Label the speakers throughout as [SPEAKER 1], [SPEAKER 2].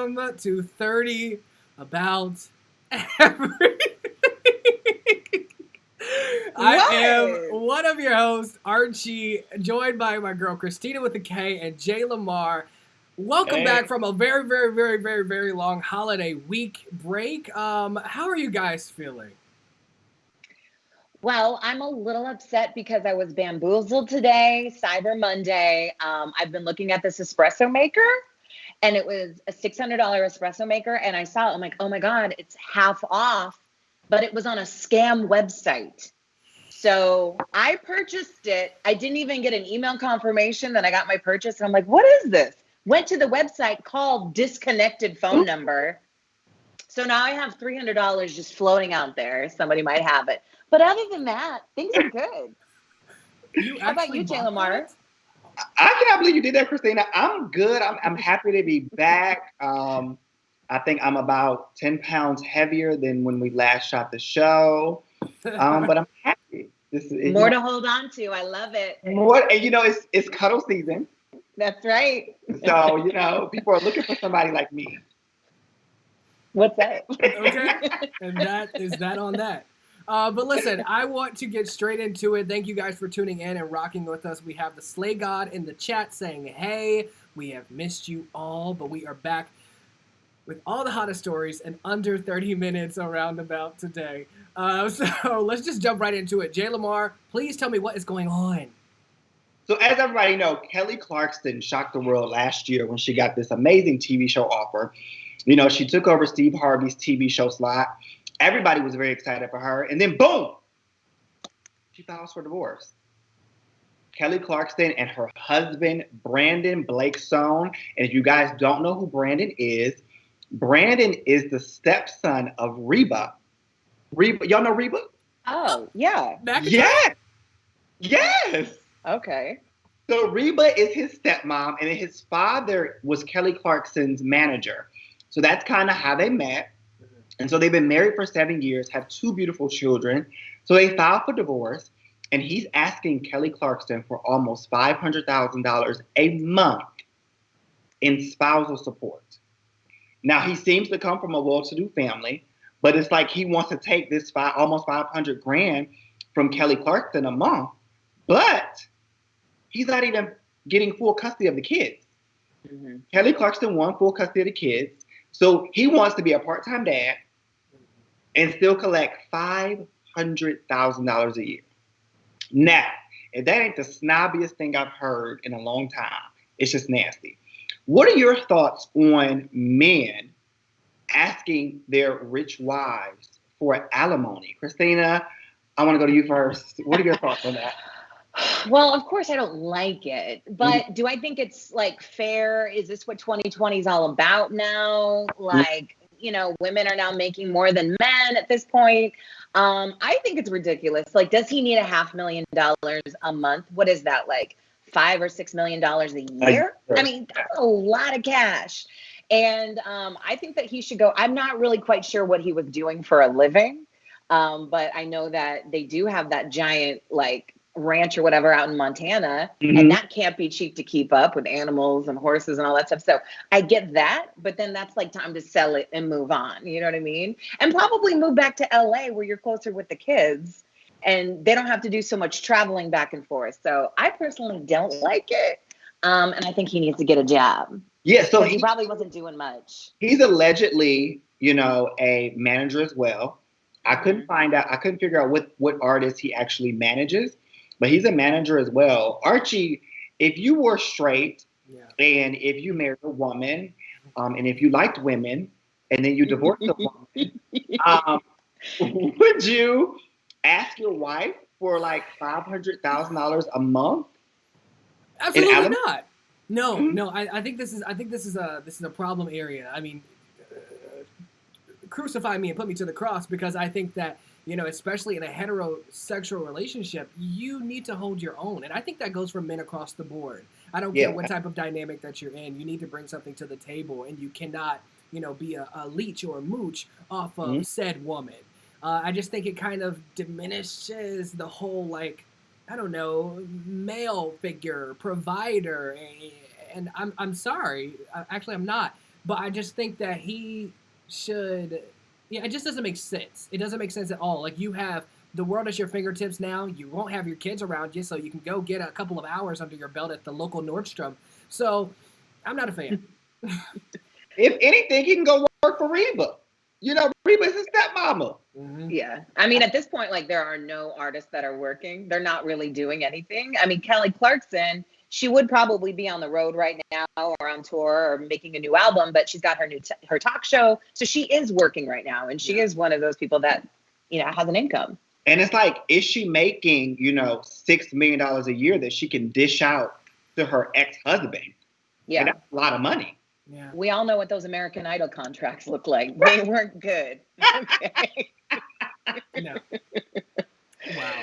[SPEAKER 1] welcome to 30 About Everything. I am one of your hosts, Archie, joined by my girl Kristina with a K and Jay Lamar. Welcome back from a very, very, very, very, very long holiday week break. How are you guys feeling?
[SPEAKER 2] Well, I'm a little upset because I was bamboozled today, Cyber Monday. I've been looking at this espresso maker, and it was a $600 espresso maker, and I saw it. I'm like, oh my God, it's half off, but it was on a scam website. So I purchased it. I didn't even get an email confirmation that I got my purchase. And I'm like, what is this? Went to the website, called disconnected phone number. So now I have $300 just floating out there. Somebody might have it. But other than that, things are good. How about you, Jay Lamar?
[SPEAKER 3] I cannot believe you did that, Kristina. I'm good. I'm happy to be back. I think I'm about 10 pounds heavier than when we last shot the show. But I'm happy.
[SPEAKER 2] More to hold on to. I love it.
[SPEAKER 3] More, and it's cuddle season.
[SPEAKER 2] That's right.
[SPEAKER 3] So, people are looking for somebody like me.
[SPEAKER 2] What's that?
[SPEAKER 1] Okay. And that is that on that. But listen, I want to get straight into it. Thank you guys for tuning in and rocking with us. We have the Slay God in the chat saying, hey, we have missed you all, but we are back with all the hottest stories in under 30 minutes around about today. So let's just jump right into it. Jay Lamar, please tell me what is going on.
[SPEAKER 3] So as everybody knows, Kelly Clarkson shocked the world last year when she got this amazing TV show offer. She took over Steve Harvey's TV show slot. Everybody was very excited for her. And then, boom, she files for divorce. Kelly Clarkson and her husband, Brandon Blake Sohn. And if you guys don't know who Brandon is the stepson of Reba. Y'all know Reba?
[SPEAKER 2] Oh, yeah.
[SPEAKER 3] Yes.
[SPEAKER 2] Okay.
[SPEAKER 3] So Reba is his stepmom, and his father was Kelly Clarkson's manager. So that's kind of how they met. And so they've been married for 7 years, have 2 beautiful children. So they filed for divorce, and he's asking Kelly Clarkson for almost $500,000 a month in spousal support. Now, he seems to come from a well-to-do family, but it's like he wants to take this almost $500,000 from Kelly Clarkson a month, but he's not even getting full custody of the kids. Mm-hmm. Kelly Clarkson won full custody of the kids, so he wants to be a part-time dad and still collect $500,000 a year. Now, if that ain't the snobbiest thing I've heard in a long time, it's just nasty. What are your thoughts on men asking their rich wives for alimony? Kristina, I want to go to you first. What are your thoughts on that?
[SPEAKER 2] Well, of course I don't like it, but do I think it's fair? Is this what 2020 is all about now? Women are now making more than men at this point. I think it's ridiculous. Does he need $500,000 a month? What is that, $5 or $6 million a year? I mean, that's a lot of cash. And I think that he should go. I'm not really quite sure what he was doing for a living, but I know that they do have that giant ranch or whatever out in Montana, and that can't be cheap to keep up with animals and horses and all that stuff. So I get that, but then that's time to sell it and move on. You know what I mean? And probably move back to LA where you're closer with the kids and they don't have to do so much traveling back and forth. So I personally don't like it. And I think he needs to get a job.
[SPEAKER 3] Yeah, so
[SPEAKER 2] he probably wasn't doing much.
[SPEAKER 3] He's allegedly, a manager as well. I couldn't figure out what artist he actually manages, but he's a manager as well. Archie, if you were straight and if you married a woman, and if you liked women, and then you divorced a woman, would you ask your wife for $500,000 a month?
[SPEAKER 1] Absolutely not. No. I think this is a problem area. I mean, crucify me and put me to the cross, because I think that, especially in a heterosexual relationship, you need to hold your own. And I think that goes for men across the board. I don't care what type of dynamic that you're in. You need to bring something to the table, and you cannot, be a leech or a mooch off of said woman. I just think it kind of diminishes the whole, male figure, provider. And I'm sorry. Actually, I'm not. but I just think that he should. Yeah, it just doesn't make sense. It doesn't make sense at all. Like, you have the world at your fingertips now. You won't have your kids around you, so you can go get a couple of hours under your belt at the local Nordstrom. So, I'm not a fan.
[SPEAKER 3] If anything, he can go work for Reba. You know, Reba's his stepmama.
[SPEAKER 1] Mm-hmm.
[SPEAKER 2] Yeah. I mean, at this point, like, there are no artists that are working. They're not really doing anything. I mean, Kelly Clarkson, she would probably be on the road right now or on tour or making a new album, but she's got her her talk show. So she is working right now. And she is one of those people that, has an income.
[SPEAKER 3] And it's like, is she making, $6 million a year that she can dish out to her ex-husband?
[SPEAKER 2] Yeah.
[SPEAKER 3] And that's a lot of money.
[SPEAKER 1] Yeah.
[SPEAKER 2] We all know what those American Idol contracts look like. They weren't good. Okay.
[SPEAKER 1] No. Wow.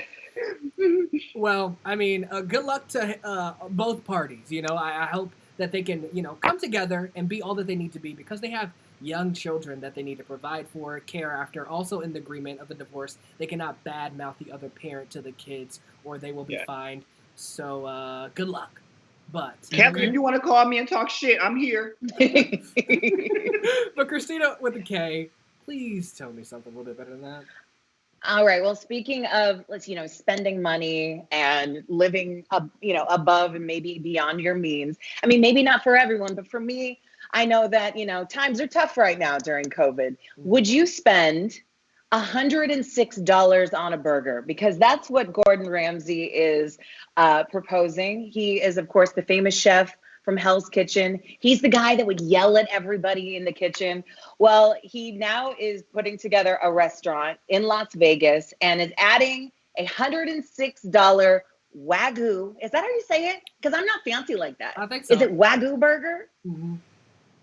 [SPEAKER 1] Well, I mean, good luck to both parties. I hope that they can, come together and be all that they need to be, because they have young children that they need to provide for, care after. Also, in the agreement of the divorce, they cannot badmouth the other parent to the kids, or they will be fined. So, good luck. But
[SPEAKER 3] Kelly, if you want to call me and talk shit, I'm here.
[SPEAKER 1] But Kristina with a K, please tell me something a little bit better than that.
[SPEAKER 2] All right. Well, speaking of, spending money and living, above and maybe beyond your means. I mean, maybe not for everyone, but for me, I know that, times are tough right now during COVID. Would you spend $106 on a burger? Because that's what Gordon Ramsay is proposing. He is, of course, the famous chef from Hell's Kitchen. He's the guy that would yell at everybody in the kitchen. Well, he now is putting together a restaurant in Las Vegas and is adding a $106 Wagyu. Is that how you say it? Because I'm not fancy like that.
[SPEAKER 1] I think so.
[SPEAKER 2] Is it Wagyu Burger?
[SPEAKER 1] Mm-hmm.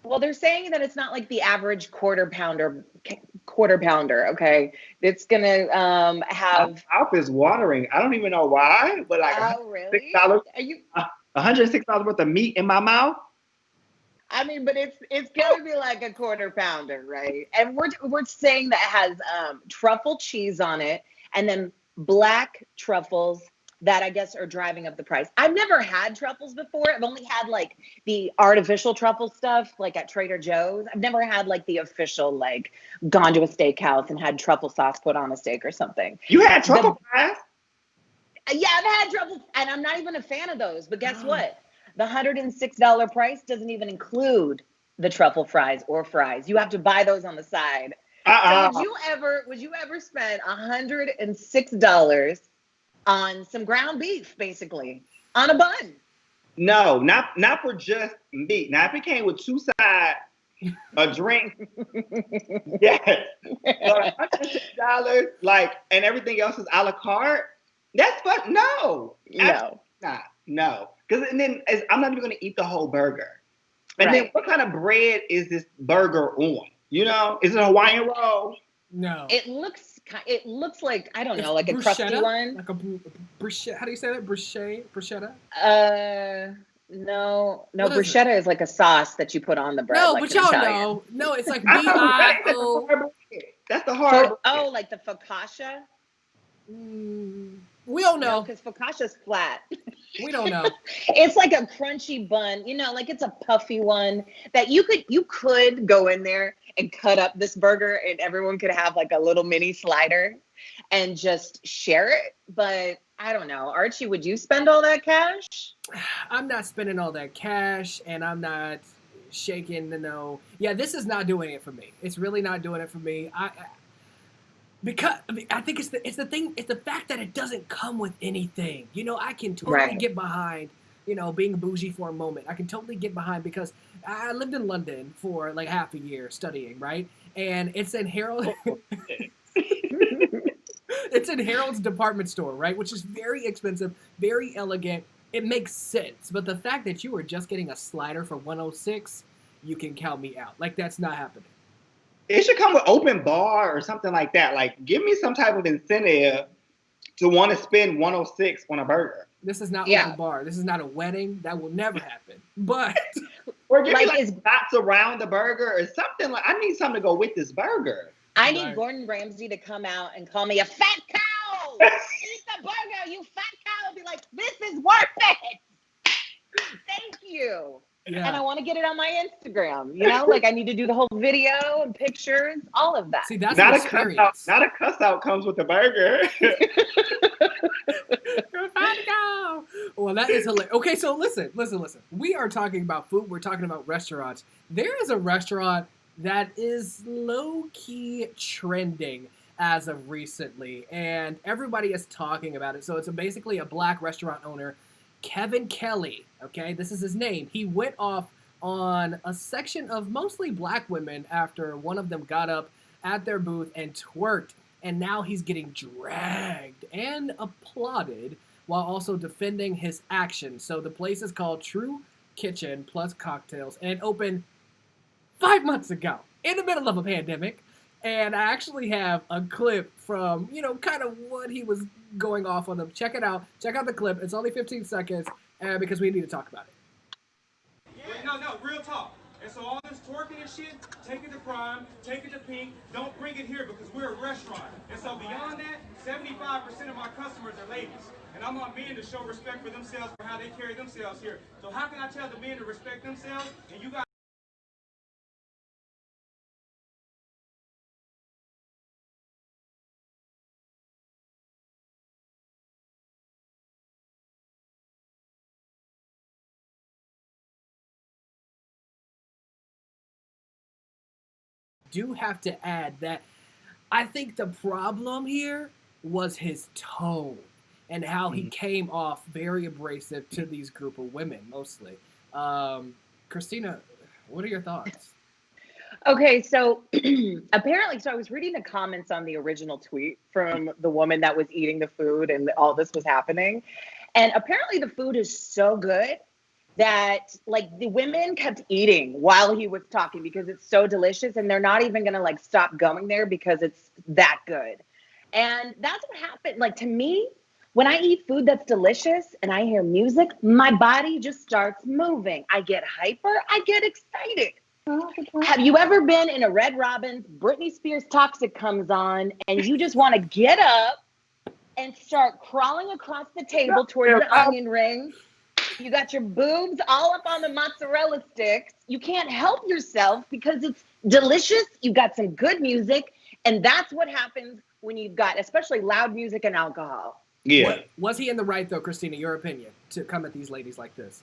[SPEAKER 2] Well, they're saying that it's not like the average quarter pounder. Okay, it's gonna have.
[SPEAKER 3] My mouth is watering. I don't even know why, but like,
[SPEAKER 2] oh really?
[SPEAKER 3] $6.
[SPEAKER 2] Are you?
[SPEAKER 3] $106 worth of meat in my mouth.
[SPEAKER 2] I mean, but it's gonna be like a quarter pounder, right? And we're saying that it has truffle cheese on it, and then black truffles that I guess are driving up the price. I've never had truffles before. I've only had like the artificial truffle stuff, like at Trader Joe's. I've never had like the official, like gone to a steakhouse and had truffle sauce put on a steak or something.
[SPEAKER 3] You had truffle fries?
[SPEAKER 2] Yeah, I've had truffle, and I'm not even a fan of those. But guess what? The $106 price doesn't even include the truffle fries or fries. You have to buy those on the side. So would you ever spend $106 on some ground beef, basically, on a bun?
[SPEAKER 3] No, not for just meat. Now, if it came with two sides, a drink, yes. But $106, like, and everything else is a la carte. That's fun. No. No. Because then I'm not even going to eat the whole burger. And then what kind of bread is this burger on? Is it a Hawaiian roll?
[SPEAKER 1] No.
[SPEAKER 2] It looks like, I don't know, like a crusty one.
[SPEAKER 1] Like a bruschetta. How do you say that? Bruschetta?
[SPEAKER 2] No, bruschetta is like a sauce that you put on the bread.
[SPEAKER 1] No,
[SPEAKER 2] like
[SPEAKER 1] but y'all know. No, it's like B-I-O.
[SPEAKER 3] That's the hard bread.
[SPEAKER 2] Oh, like the focaccia?
[SPEAKER 1] We don't know.
[SPEAKER 2] Because focaccia's flat.
[SPEAKER 1] We don't know.
[SPEAKER 2] It's like a crunchy bun, like it's a puffy one that you could go in there and cut up this burger and everyone could have like a little mini slider and just share it. But I don't know. Archie, would you spend all that cash?
[SPEAKER 1] I'm not spending all that cash, and I'm not shaking the no. Yeah, this is not doing it for me. It's really not doing it for me. Because I think it's the fact that it doesn't come with anything. I can totally get behind, being bougie for a moment. I can totally get behind because I lived in London for like half a year studying, right? And it's in Harold. It's in Harold's department store, right? Which is very expensive, very elegant. It makes sense. But the fact that you were just getting a slider for $106, you can count me out. Like, that's not happening.
[SPEAKER 3] It should come with open bar or something like that. Like, give me some type of incentive to want to spend $106 on a burger.
[SPEAKER 1] This is not open bar. This is not a wedding. That will never happen. But
[SPEAKER 3] or give me like dots around the burger or something. Like, I need something to go with this burger.
[SPEAKER 2] I need Gordon Ramsay to come out and call me a fat cow. Eat the burger, you fat cow. Be like, this is worth it. Thank you.
[SPEAKER 1] Yeah.
[SPEAKER 2] And I want to get it on my Instagram. You know, like I need to do the whole video and pictures, all of that.
[SPEAKER 1] See, that's
[SPEAKER 3] Not
[SPEAKER 1] an
[SPEAKER 3] a cuss out.
[SPEAKER 1] experience.
[SPEAKER 3] Not a cuss out comes with the burger.
[SPEAKER 1] You're fine to go. Well, that is hilarious. Okay, so listen. We are talking about food. We're talking about restaurants. There is a restaurant that is low-key trending as of recently, and everybody is talking about it. So it's basically a black restaurant owner, Kevin Kelly. Okay, this is his name. He went off on a section of mostly black women after one of them got up at their booth and twerked. And now he's getting dragged and applauded while also defending his actions. So the place is called True Kitchen Plus Cocktails, and it opened 5 months ago in the middle of a pandemic. And I actually have a clip from, kind of what he was going off on them. Check it out. Check out the clip. It's only 15 seconds because we need to talk about it.
[SPEAKER 4] No, real talk. And so all this twerking and shit, take it to Prime, take it to Pink, don't bring it here because we're a restaurant. And so beyond that, 75% of my customers are ladies. And I want men to show respect for themselves for how they carry themselves here. So how can I tell the men to respect themselves and you guys
[SPEAKER 1] Do have to add that I think the problem here was his tone and how he came off very abrasive to these group of women mostly. Kristina, what are your thoughts?
[SPEAKER 2] Okay, so apparently, so I was reading the comments on the original tweet from the woman that was eating the food and all this was happening. And apparently the food is so good that like the women kept eating while he was talking because it's so delicious and they're not even gonna like stop going there because it's that good. And that's what happened. Like to me, when I eat food that's delicious and I hear music, my body just starts moving. I get hyper, I get excited. Have you ever been in a Red Robin's, Britney Spears Toxic comes on and you just want to get up and start crawling across the table towards the onion ring? You got your boobs all up on the mozzarella sticks. You can't help yourself because it's delicious. You got some good music. And that's what happens when you've got especially loud music and alcohol.
[SPEAKER 3] Yeah.
[SPEAKER 1] Was he in the right, though, Kristina, your opinion, to come at these ladies like this?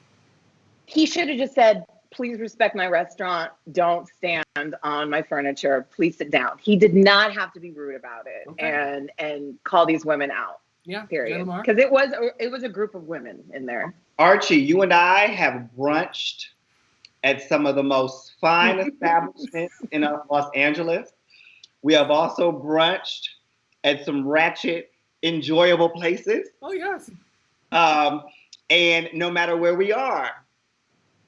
[SPEAKER 2] He should have just said, please respect my restaurant. Don't stand on my furniture. Please sit down. He did not have to be rude about it and call these women out.
[SPEAKER 1] Yeah,
[SPEAKER 2] period. Because it was a group of women in there.
[SPEAKER 3] Archie, you and I have brunched at some of the most fine establishments in Los Angeles. We have also brunched at some ratchet, enjoyable places.
[SPEAKER 1] Oh, yes.
[SPEAKER 3] And no matter where we are,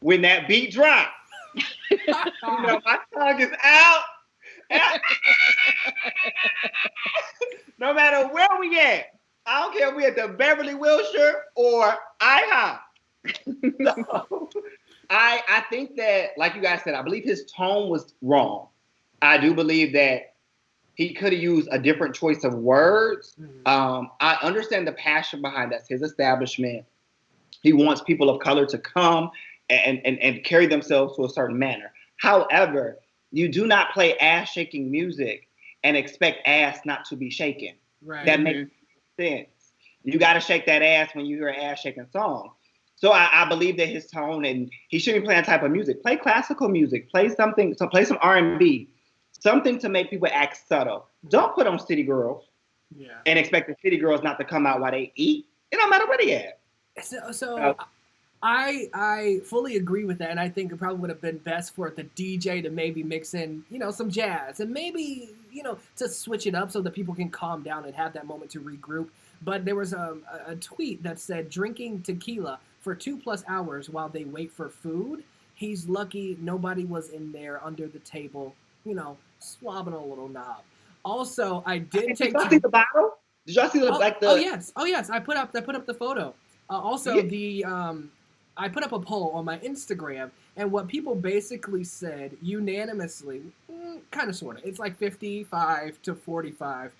[SPEAKER 3] when that beat drops, my tongue is out. No matter where we at. I don't care if we at the Beverly Wilshire or IHOP. So, I think that, like you guys said, I believe his tone was wrong. I do believe that he could have used a different choice of words. I understand the passion behind that. His establishment. He wants people of color to come and carry themselves to a certain manner. However, you do not play ass-shaking music and expect ass not to be shaken.
[SPEAKER 1] Right.
[SPEAKER 3] That makes sense. You got to shake that ass when you hear an ass-shaking song. So I believe that his tone, and he shouldn't be playing that type of music. Play classical music. Play something. So play some R&B. Something to make people act subtle. Don't put on City Girls and expect the City Girls not to come out while they eat. It don't matter where they at.
[SPEAKER 1] So I fully agree with that, and I think it probably would have been best for the DJ to maybe mix in, some jazz, and maybe, to switch it up so that people can calm down and have that moment to regroup. But there was a tweet that said, drinking tequila for 2+ hours while they wait for food. He's lucky nobody was in there under the table, swabbing a little knob. Also, I did take.
[SPEAKER 3] Did y'all see the bottle? Did y'all see the
[SPEAKER 1] Oh yes. I put up the photo. I put up a poll on my Instagram, and what people basically said unanimously, kind of sort of, it's like 55 to 45.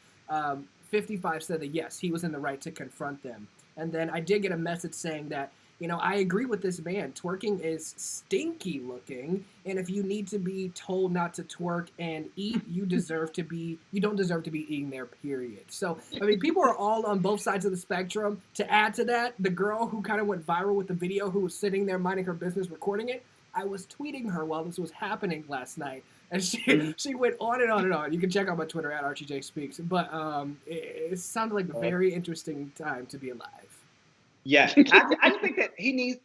[SPEAKER 1] 55 said that yes, he was in the right to confront them. And then I did get a message saying that you know, I agree with this man. Twerking is stinky looking, and if you need to be told not to twerk and eat, you don't deserve to be eating there, period. So, I mean, people are all on both sides of the spectrum. To add to that, the girl who kind of went viral with the video, who was sitting there minding her business recording it, I was tweeting her while this was happening last night. And she went on and on and on. You can check out my Twitter at ArchieJSpeaks. But it sounded like a very interesting time to be alive.
[SPEAKER 3] Yeah, I just think that he needs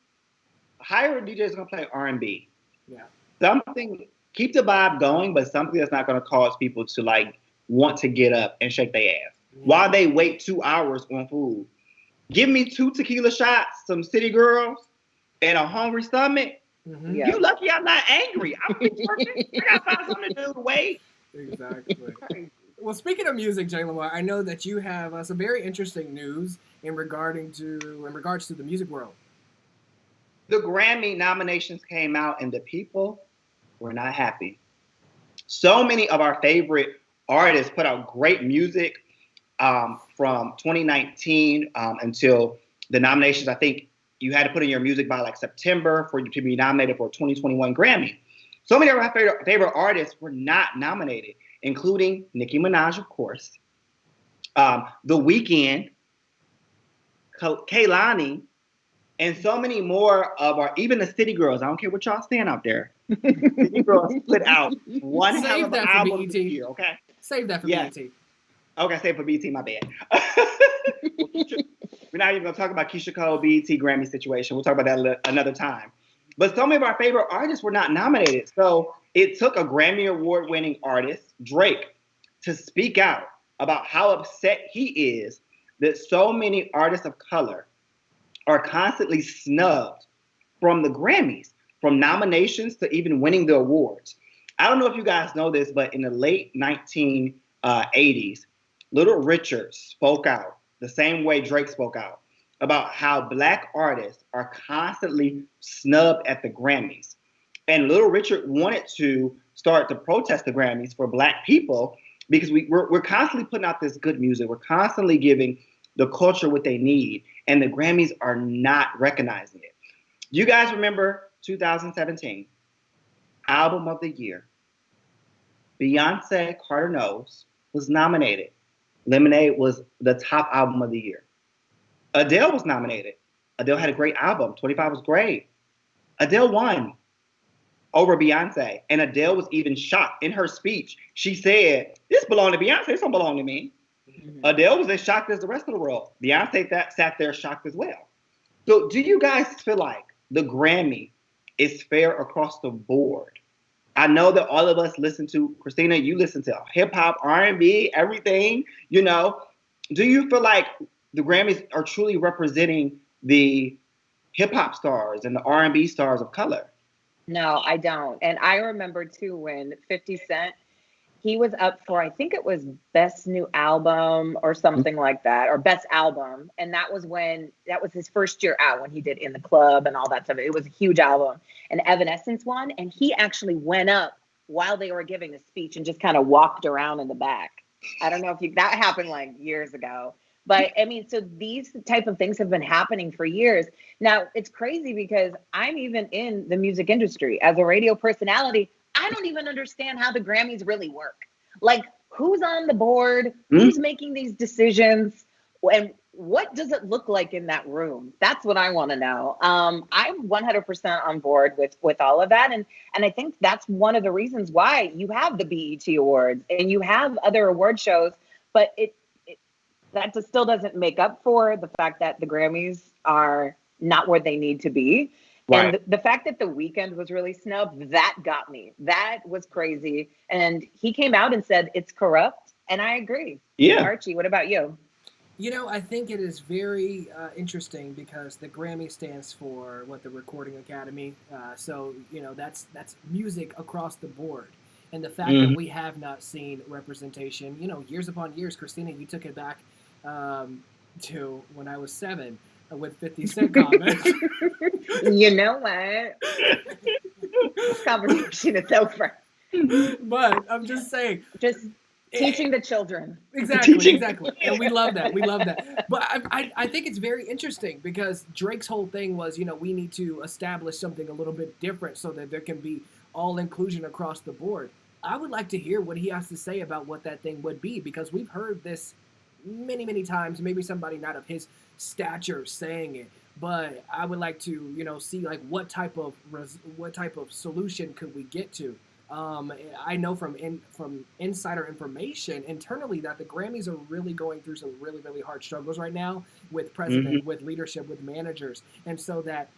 [SPEAKER 3] hire a DJ that's gonna play R&B.
[SPEAKER 1] Yeah,
[SPEAKER 3] something keep the vibe going, but something that's not gonna cause people to like want to get up and shake their ass while they wait 2 hours on food. Give me 2 tequila shots, some city girls, and a hungry stomach.
[SPEAKER 1] Mm-hmm.
[SPEAKER 2] Yeah.
[SPEAKER 3] You lucky I'm not angry. I'm I gotta find something to do to wait.
[SPEAKER 1] Exactly. Well, speaking of music, Jay Lamar, I know that you have some very interesting news in regards to the music world.
[SPEAKER 3] The Grammy nominations came out, and the people were not happy. So many of our favorite artists put out great music from 2019 until the nominations. I think you had to put in your music by like September for you to be nominated for a 2021 Grammy. So many of our favorite artists were not nominated, including Nicki Minaj, of course, The Weeknd, Kehlani, and so many more of even the City Girls. I don't care what y'all stand out there. City Girls put out one hell of an album this year, okay?
[SPEAKER 1] Save that for BET.
[SPEAKER 3] Okay, save it for BET, my bad. We're not even going to talk about Keisha Cole, BET Grammy situation. We'll talk about that another time. But so many of our favorite artists were not nominated. So it took a Grammy Award-winning artist, Drake, to speak out about how upset he is that so many artists of color are constantly snubbed from the Grammys, from nominations to even winning the awards. I don't know if you guys know this, but in the late 1980s, Little Richard spoke out the same way Drake spoke out about how Black artists are constantly snubbed at the Grammys. And Little Richard wanted to start to protest the Grammys for Black people because we're constantly putting out this good music. We're constantly giving the culture what they need, and the Grammys are not recognizing it. Do you guys remember 2017? Album of the Year. Beyonce, Carter Knows, was nominated. Lemonade was the top album of the year. Adele was nominated. Adele had a great album. 25 was great. Adele won over Beyonce. And Adele was even shocked. In her speech, she said, this belongs to Beyonce. This don't belong to me. Mm-hmm. Adele was as shocked as the rest of the world. Beyonce sat there shocked as well. So do you guys feel like the Grammy is fair across the board? I know that all of us listen to, Kristina, you listen to hip hop, R&B, everything, you know. Do you feel like the Grammys are truly representing the hip hop stars and the R&B stars of color?
[SPEAKER 2] No, I don't. And I remember too when 50 Cent, he was up for, I think it was Best New Album or something like that, or Best Album. And that was his first year out when he did In the Club and all that stuff. It was a huge album. And Evanescence won. And he actually went up while they were giving a speech and just kind of walked around in the back. I don't know if that happened like years ago. But I mean, so these type of things have been happening for years. Now, it's crazy because I'm even in the music industry as a radio personality. I don't even understand how the Grammys really work. Like, who's on the board? Who's making these decisions? And what does it look like in that room? That's what I want to know. I'm 100% on board with all of that. And I think that's one of the reasons why you have the BET Awards and you have other award shows. But that still doesn't make up for the fact that the Grammys are not where they need to be. Right. And the fact that The Weeknd was really snubbed, that got me. That was crazy. And he came out and said it's corrupt. And I agree.
[SPEAKER 3] Yeah.
[SPEAKER 2] Archie, what about you?
[SPEAKER 1] You know, I think it is very interesting because the Grammy stands for the Recording Academy. So, you know, that's music across the board. And the fact that we have not seen representation, you know, years upon years, Kristina, you took it back to when I was 7 with 50 Cent comments.
[SPEAKER 2] You know what? This conversation is over.
[SPEAKER 1] But I'm just saying,
[SPEAKER 2] Teaching the children.
[SPEAKER 1] Exactly. And we love that. But I think it's very interesting because Drake's whole thing was, we need to establish something a little bit different so that there can be all inclusion across the board. I would like to hear what he has to say about what that thing would be, because we've heard this many, many times, maybe somebody not of his stature saying it, but I would like to, see like what type of solution could we get to. I know from insider information internally that the Grammys are really going through some really, really hard struggles right now with president, with leadership, with managers. And so that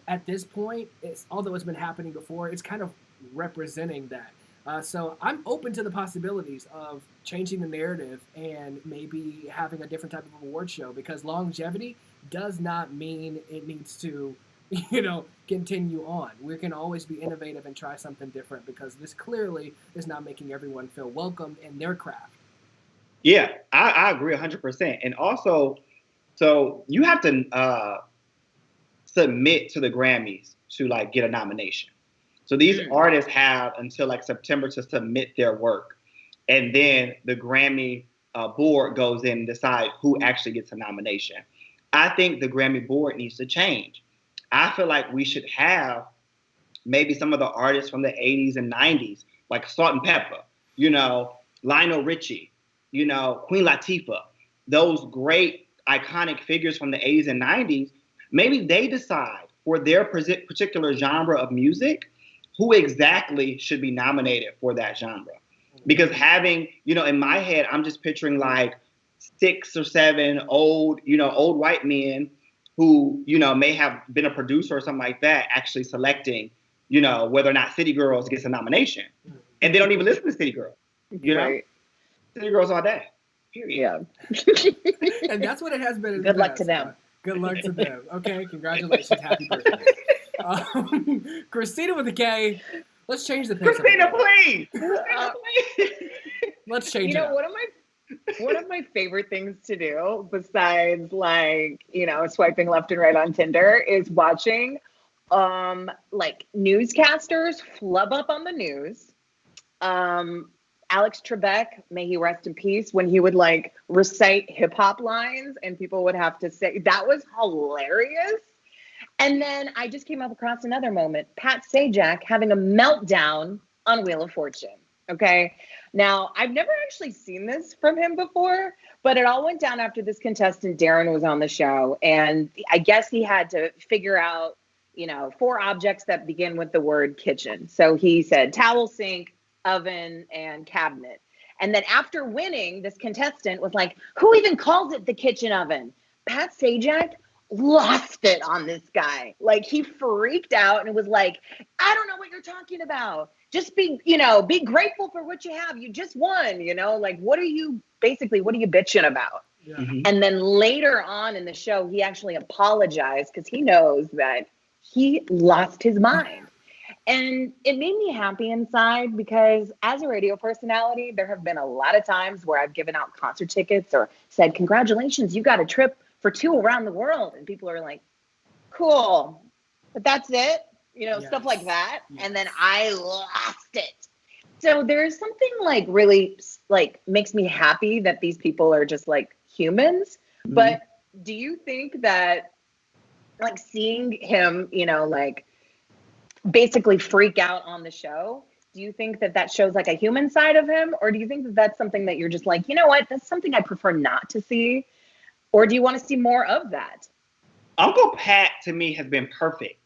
[SPEAKER 1] at this point, although it's been happening before, it's kind of representing that. So I'm open to the possibilities of changing the narrative and maybe having a different type of award show, because longevity does not mean it needs to continue on. We can always be innovative and try something different, because this clearly is not making everyone feel welcome in their craft.
[SPEAKER 3] Yeah, I agree 100%. And also, so you have to submit to the Grammys to like get a nomination. So these artists have until like September to submit their work. And then the Grammy board goes in and decides who actually gets a nomination. I think the Grammy board needs to change. I feel like we should have maybe some of the artists from the 80s and 90s, like Salt and Pepper, Lionel Richie, Queen Latifah, those great iconic figures from the 80s and 90s. Maybe they decide for their particular genre of music who exactly should be nominated for that genre. Because having, in my head, I'm just picturing like 6 or 7 old white men who, may have been a producer or something like that, actually selecting, whether or not City Girls gets a nomination. And they don't even listen to City Girls,
[SPEAKER 2] Right.
[SPEAKER 3] City Girls all day, period.
[SPEAKER 2] Yeah.
[SPEAKER 1] And that's what it has been.
[SPEAKER 2] Good luck to them.
[SPEAKER 1] Good luck to them. Okay, congratulations. Happy birthday. Kristina with a K. Let's change the pace.
[SPEAKER 3] Kristina, please. Kristina, please.
[SPEAKER 1] Let's change it.
[SPEAKER 2] One of my favorite things to do, besides swiping left and right on Tinder, is watching newscasters flub up on the news. Alex Trebek, may he rest in peace, when he would recite hip hop lines and people would have to say, that was hilarious. And then I just came up across another moment, Pat Sajack having a meltdown on Wheel of Fortune. Okay. Now, I've never actually seen this from him before, but it all went down after this contestant, Darren, was on the show. And I guess he had to figure out, 4 objects that begin with the word kitchen. So he said towel, sink, oven, and cabinet. And then after winning, this contestant was like, who even calls it the kitchen oven? Pat Sajak lost it on this guy. He freaked out and was like, I don't know what you're talking about. Just be grateful for what you have. You just won, what are you bitching about? Yeah. Mm-hmm. And then later on in the show, he actually apologized because he knows that he lost his mind. And it made me happy inside because as a radio personality, there have been a lot of times where I've given out concert tickets or said, congratulations, you got a trip for 2 around the world. And people are like, cool, but that's it. Yes. Stuff like that. Yes. And then I lost it. So there's something really makes me happy that these people are just humans. Mm-hmm. But do you think that seeing him, basically freak out on the show, do you think that shows a human side of him? Or do you think that that's something that you're just that's something I prefer not to see? Or do you want to see more of that?
[SPEAKER 3] Uncle Pat to me has been perfect.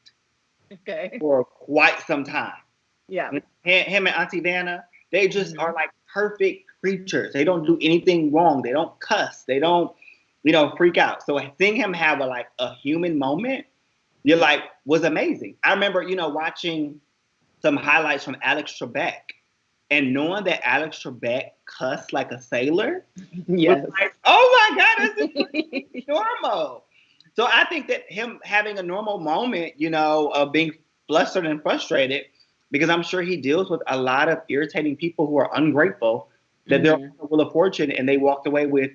[SPEAKER 2] Okay.
[SPEAKER 3] For quite some time.
[SPEAKER 2] Yeah.
[SPEAKER 3] Him and Auntie Vanna, they just are perfect creatures. They don't do anything wrong. They don't cuss. They don't, freak out. So seeing him have a human moment, you're was amazing. I remember, watching some highlights from Alex Trebek and knowing that Alex Trebek cussed like a sailor.
[SPEAKER 2] Yes.
[SPEAKER 3] Was oh my God, this is normal. So I think that him having a normal moment, of being flustered and frustrated, because I'm sure he deals with a lot of irritating people who are ungrateful that they're on the Wheel of Fortune and they walked away with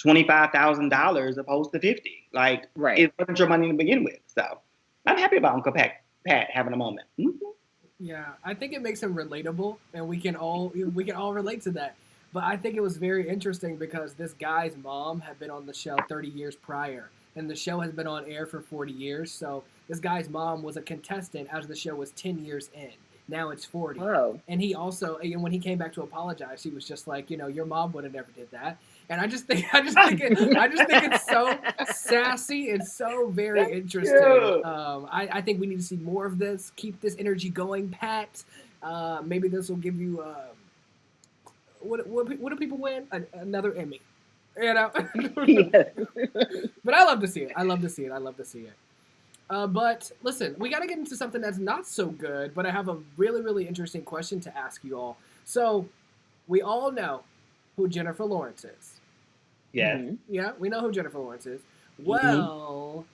[SPEAKER 3] $25,000 opposed to $50,000.
[SPEAKER 2] Right.
[SPEAKER 3] It wasn't your money to begin with. So I'm happy about Uncle Pat having a moment. Mm-hmm.
[SPEAKER 1] Yeah, I think it makes him relatable, and we can all relate to that. But I think it was very interesting because this guy's mom had been on the show 30 years prior, and the show has been on air for 40 years. So this guy's mom was a contestant as the show was 10 years in. Now it's 40.
[SPEAKER 2] Whoa.
[SPEAKER 1] And he also, and when he came back to apologize, he was just like, your mom would have never did that. And I just think it's so sassy and so very interesting. I think we need to see more of this. Keep this energy going, Pat. Maybe this will give you what do people win? Another Emmy.
[SPEAKER 2] Yes.
[SPEAKER 1] But I love to see it. But listen, we got to get into something that's not so good, but I have a really, really interesting question to ask you all. So we all know who Jennifer Lawrence is.
[SPEAKER 3] Yes.
[SPEAKER 2] Mm-hmm.
[SPEAKER 1] Yeah, we know who Jennifer Lawrence is. Well,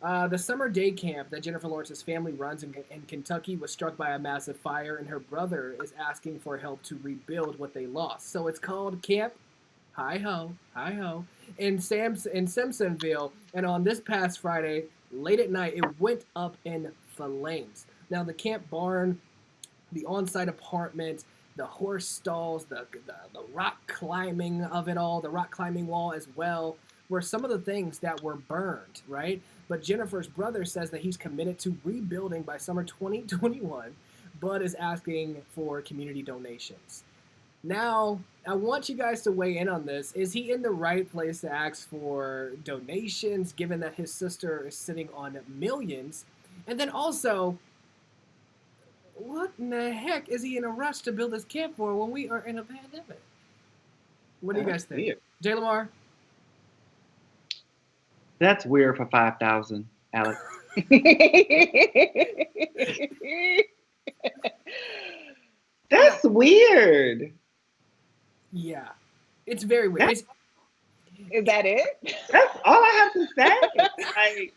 [SPEAKER 1] the summer day camp that Jennifer Lawrence's family runs in Kentucky was struck by a massive fire, and her brother is asking for help to rebuild what they lost. So it's called Camp Hi-Ho in Simpsonville, and on this past Friday, late at night, it went up in flames. Now, the camp barn, the on-site apartment, the horse stalls, the rock climbing of it all, the rock climbing wall as well, were some of the things that were burned, right? But Jennifer's brother says that he's committed to rebuilding by summer 2021, but is asking for community donations. Now, I want you guys to weigh in on this. Is he in the right place to ask for donations, given that his sister is sitting on millions? And then also, what in the heck is he in a rush to build this camp for when we are in a pandemic? What do you guys think?
[SPEAKER 3] Weird.
[SPEAKER 1] Jay Lamar?
[SPEAKER 3] That's weird for 5,000, Alex. That's weird.
[SPEAKER 1] Yeah. It's very weird.
[SPEAKER 3] That's-
[SPEAKER 2] Is that it?
[SPEAKER 3] That's all I have to say.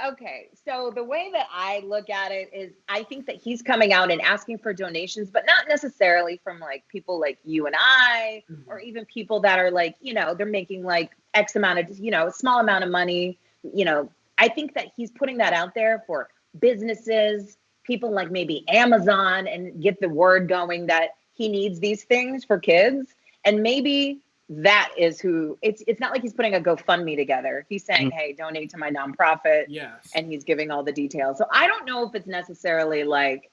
[SPEAKER 2] Okay, so the way that I look at it is I think that he's coming out and asking for donations, but not necessarily from like people like you and I, or even people that are like, they're making like X amount of, a small amount of money. I think that he's putting that out there for businesses, people like maybe Amazon, and get the word going that he needs these things for kids. And maybe that is who it's not like he's putting a GoFundMe together. He's saying, hey, donate to my nonprofit.
[SPEAKER 1] Yes.
[SPEAKER 2] And he's giving all the details. So I don't know if it's necessarily like,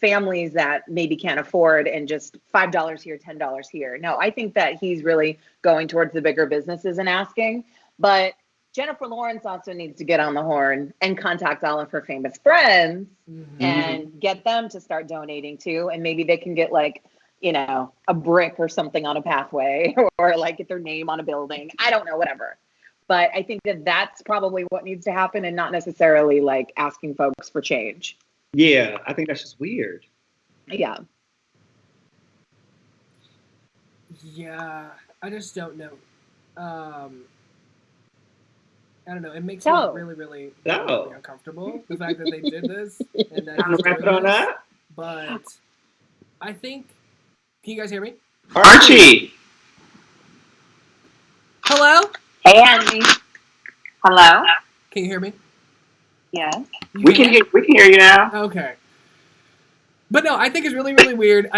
[SPEAKER 2] families that maybe can't afford and just $5 here, $10 here. No, I think that he's really going towards the bigger businesses and asking. But Jennifer Lawrence also needs to get on the horn and contact all of her famous friends and get them to start donating too. And maybe they can get like, a brick or something on a pathway, or like get their name on a building. I don't know, whatever. But I think that that's probably what needs to happen, and not necessarily like asking folks for change.
[SPEAKER 3] Yeah, I think that's just weird.
[SPEAKER 2] Yeah.
[SPEAKER 1] Yeah, I just don't know. I don't know. It makes me really, really, really uncomfortable, the fact that they did this. And that he's
[SPEAKER 3] wrap it
[SPEAKER 1] doing
[SPEAKER 3] on
[SPEAKER 1] this.
[SPEAKER 3] up.
[SPEAKER 1] But I think, can you guys hear me?
[SPEAKER 3] Archie.
[SPEAKER 1] Hello?
[SPEAKER 5] Hey, Andy. Hello?
[SPEAKER 1] Can you hear me?
[SPEAKER 5] Yes.
[SPEAKER 3] We can hear you now.
[SPEAKER 1] Okay. But no, I think it's really, really weird.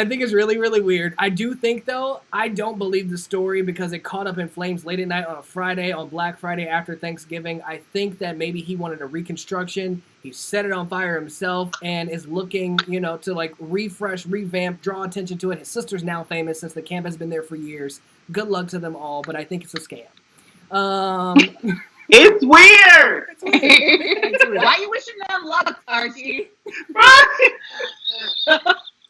[SPEAKER 1] I do think, though, I don't believe the story because it caught up in flames late at night on a Friday, on Black Friday after Thanksgiving. I think that maybe he wanted a reconstruction. He set it on fire himself and is looking, to like refresh, revamp, draw attention to it. His sister's now famous since the camp has been there for years. Good luck to them all, but I think it's a scam.
[SPEAKER 3] It's weird.
[SPEAKER 2] Why are you wishing them luck, Archie?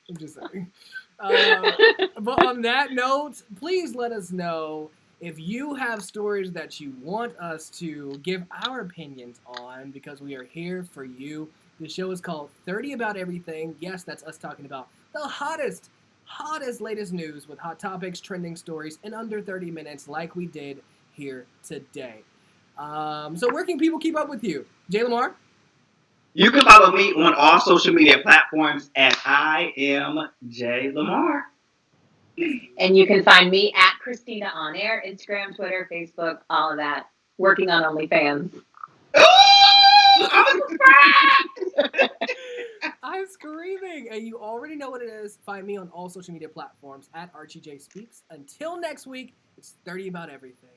[SPEAKER 1] I'm just saying. But on that note, please let us know if you have stories that you want us to give our opinions on, because we are here for you. The show is called 30 About Everything. Yes, that's us talking about the hottest, latest news with hot topics, trending stories in under 30 minutes like we did here today. So where can people keep up with you? Jay Lamar?
[SPEAKER 3] You can follow me on all social media platforms at I am Jay Lamar.
[SPEAKER 2] And you can find me at Kristina on air, Instagram, Twitter, Facebook, all of that. Working on OnlyFans.
[SPEAKER 3] Ooh, I'm surprised.
[SPEAKER 1] I I'm screaming. And you already know what it is. Find me on all social media platforms at Archie J Speaks. Until next week, it's 30 about everything.